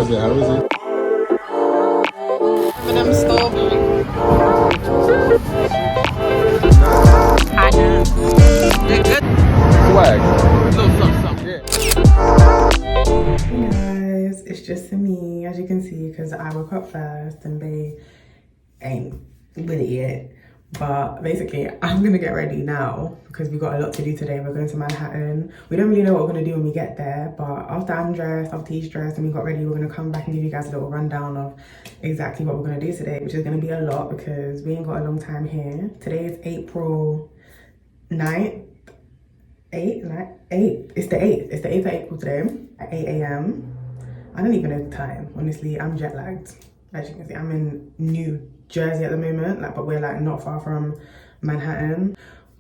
is it? How is it? Them strawberry. I know. They're good. Swag. Little something. Yeah. Hey guys, it's just me, as you can see, because I woke up first and they ain't with it yet. But basically, I'm gonna get ready now because we got a lot to do today. We're going to Manhattan. We don't really know what we're gonna do when we get there, but after I'm dressed, after he's dressed, and we got ready, we're gonna come back and give you guys a little rundown of exactly what we're gonna do today, which is gonna be a lot because we ain't got a long time here. Today is April 9th. 8th. It's the 8th. It's the 8th of April today at 8 a.m. I don't even know the time. Honestly, I'm jet lagged. As you can see, I'm in New Jersey at the moment, but we're not far from Manhattan.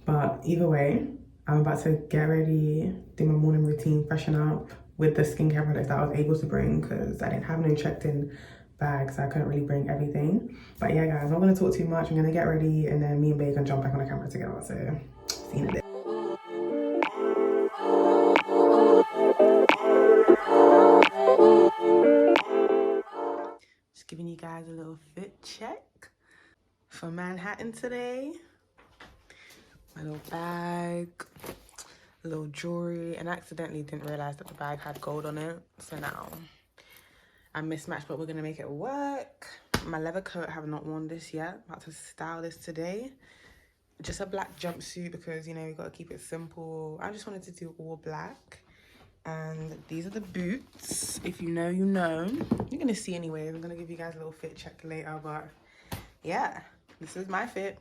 But either way, I'm about to get ready, do my morning routine, freshen up with the skincare products that I was able to bring because I didn't have no checked-in bags, so I couldn't really bring everything. But yeah, guys, I'm not gonna talk too much. I'm gonna get ready, and then me and Bae can jump back on the camera together. So see you in a bit. Just giving you guys a little fit check for Manhattan today. My little bag, a little jewelry, and I accidentally didn't realize that the bag had gold on it. So now I'm mismatched, but we're gonna make it work. My leather coat, I have not worn this yet. About to style this today. Just a black jumpsuit because, you know, we gotta keep it simple. I just wanted to do all black. And these are the boots. If you know, you know. You're gonna see anyway. I'm gonna give you guys a little fit check later, but yeah, this is my fit.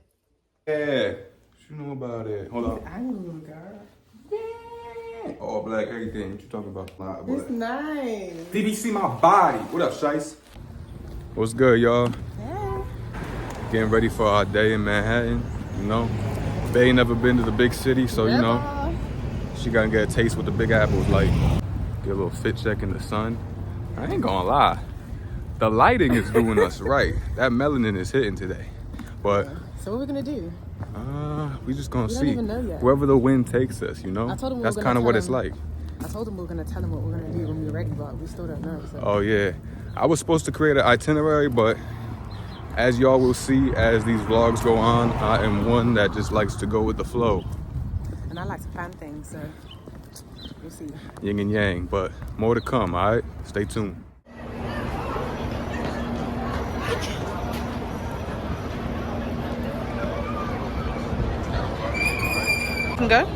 Yeah. What you know about it? Hold on. I know, girl. Yeah. All black, everything. What you talking about? Nah, It's nice. DBC my body. What up, Shice? What's good, y'all? Yeah. Getting ready for our day in Manhattan, you know. They ain't never been to the big city, so, you know, she gotta get a taste what the Big Apple's like. Get a little fit check in the sun. I ain't gonna lie. The lighting is doing us right. That melanin is hitting today. But So what are we gonna do? we just gonna We don't see. even know yet. Wherever the wind takes us, you know? I told him we That's were gonna kind of tell what it's him. like. I told him we were gonna tell him what we're gonna do when we're ready, but we still don't know. So. Oh yeah. I was supposed to create an itinerary, but as y'all will see as these vlogs go on, I am one that just likes to go with the flow. And I like to plan things, so we'll see. Yin and yang, but more to come, all right? Stay tuned. Can go.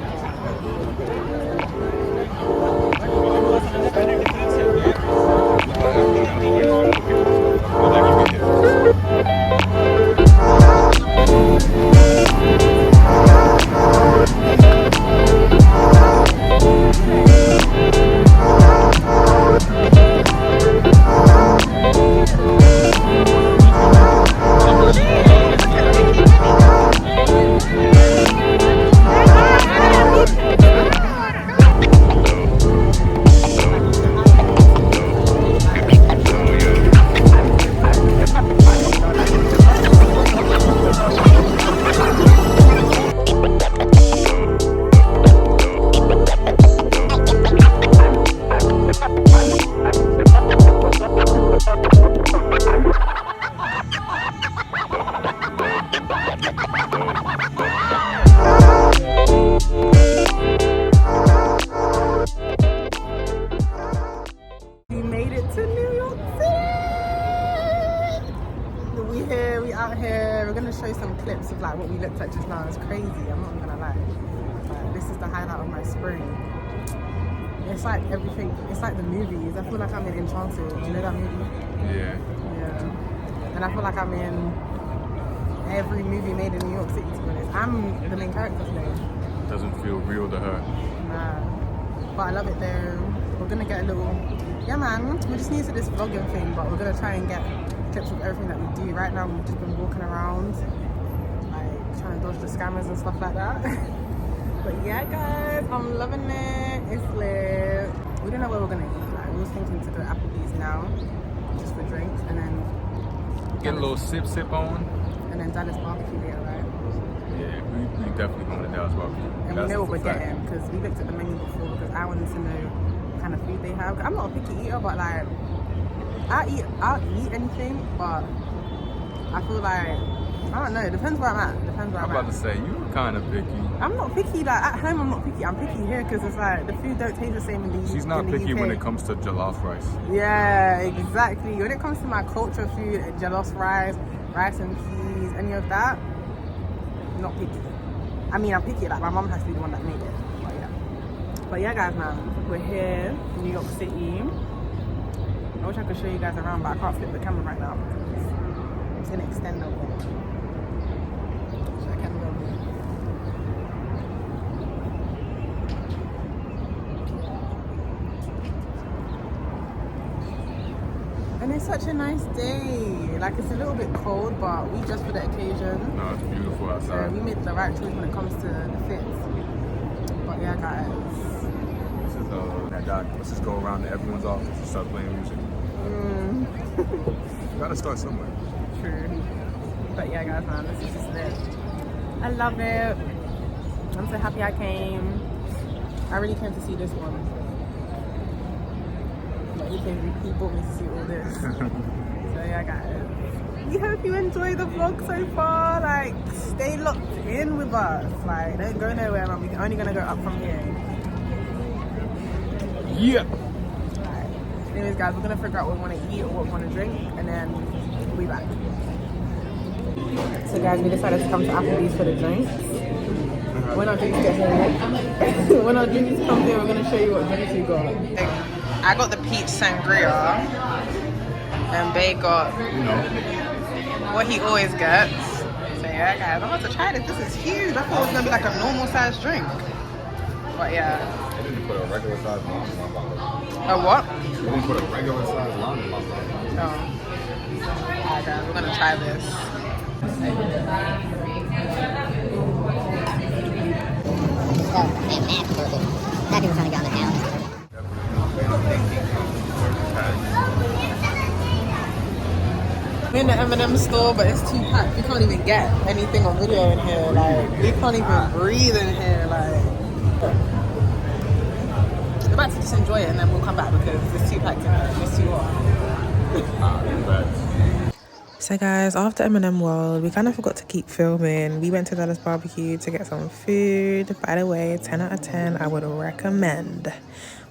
Clips of what we looked at just now. It's crazy, I'm not gonna lie. This is the highlight of my spring. It's like everything, it's like the movies. I feel like I'm in Enchanted. Do you know that movie? Yeah. Yeah. And I feel like I'm in every movie made in New York City, to be honest. I'm the main character today. Doesn't feel real to her. Nah. But I love it though. We're gonna get a little, yeah man, we're just new to this vlogging thing, but we're gonna try and get clips of everything that we do. Right now we've just been walking around, trying to dodge the scammers and stuff like that. But yeah guys, I'm loving it. It's lit. We don't know where we're gonna eat. We was thinking to go Applebee's now, just for drinks, and then get a little sip on. And then Dallas barbecue later, right? Yeah, we definitely going to Dallas barbecue. And we know what we're getting because we looked at the menu before because I wanted to know what kind of food they have. I'm not a picky eater, but I'll eat anything, but I feel like, I don't know, it depends where I'm at. I'm about to say, you kind of picky. I'm not picky, like at home I'm not picky. I'm picky here because it's like the food don't taste the same in the UK. She's not picky when it comes to jollof rice. Yeah, exactly. When it comes to my culture food, jollof rice, rice and peas, any of that, not picky. I mean, I'm picky, like my mom has to be the one that made it. But yeah guys, man, we're here in New York City. I wish I could show you guys around, but I can't flip the camera right now because it's gonna extend over. So I can't go over. And it's such a nice day. Like, it's a little bit cold, but we dressed for the occasion. No, it's beautiful outside. So we made the right choice when it comes to the fits. But yeah, guys. This is that doc. Let's just go around to everyone's office and start playing music. You gotta start somewhere. True. But yeah, guys, man, this is just it. I love it. I'm so happy I came. I really came to see this one. But he brought me to see all this. So yeah, guys. We hope you enjoy the vlog so far. Like, stay locked in with us. Like, don't go nowhere, man. We're only gonna go up from here. Yeah. Right. Anyways, guys, we're gonna figure out what we want to eat or what we want to drink, and then we'll be back. So, guys, we decided to come to Applebee's for the drinks. When our drinks get here, when our drinks come here, we're gonna show you what drinks we got. I got the peach sangria, and Bae got, You know. what he always gets. So yeah, guys, I'm about to try this. This is huge. I thought it was gonna be like a normal sized drink, but yeah. They didn't put a regular size lime in my bottle. A what? They didn't put a regular size lime in my bottle. Oh. Alright, guys, we're gonna try this. That dude was trying to get on the town. We're in the M&M store, but it's too packed. We can't even get anything on video in here. Like, we can't even breathe in here. Like, we're about to just enjoy it, and then we'll come back because it's too packed in here. It's too hot. So guys, after M&M World, we kind of forgot to keep filming. We went to Dallas BBQ to get some food. By the way, 10 out of 10, I would recommend.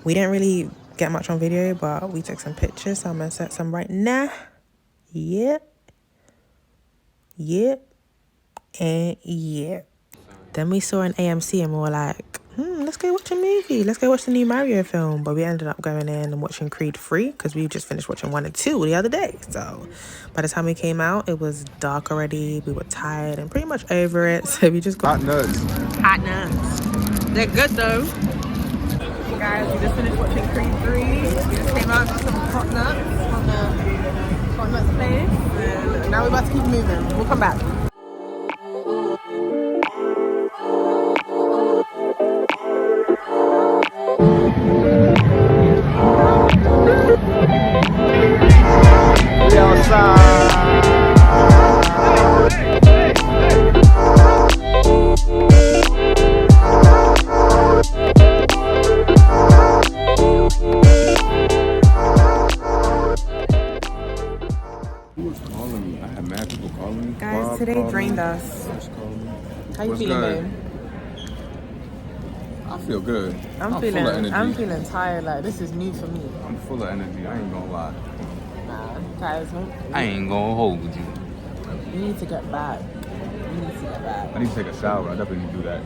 We didn't really get much on video, but we took some pictures, so I'm gonna set some right now. Yep. And yeah. Then we saw an AMC and we were like, let's go watch a movie. Let's go watch the new Mario film. But we ended up going in and watching Creed 3 because we just finished watching 1 and 2 the other day. So by the time we came out, it was dark already. We were tired and pretty much over it. So we just got Hot nuts. hot nuts. They're good though. Guys, we just finished watching Creed 3. We just came out, got some hot nuts from the hot nuts place. And now we're about to keep moving. We'll come back. Guys, today drained us. How you feeling, babe? I feel good. I'm feeling tired. Like, this is new for me. I'm full of energy. I ain't gonna lie. Nah, guys, I ain't gonna hold you. we need to get back. I need to take a shower. I definitely need to do that.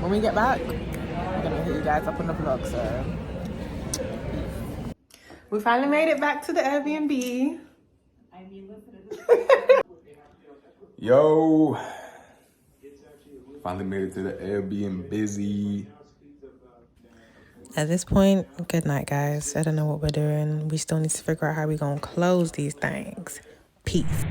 When we get back, I'm gonna hit you guys up on the vlog. So we finally made it back to the Airbnb. Yo, finally made it to the Airbnb busy. At this point, good night, guys. I don't know what we're doing. We still need to figure out how we're gonna close these things. Peace.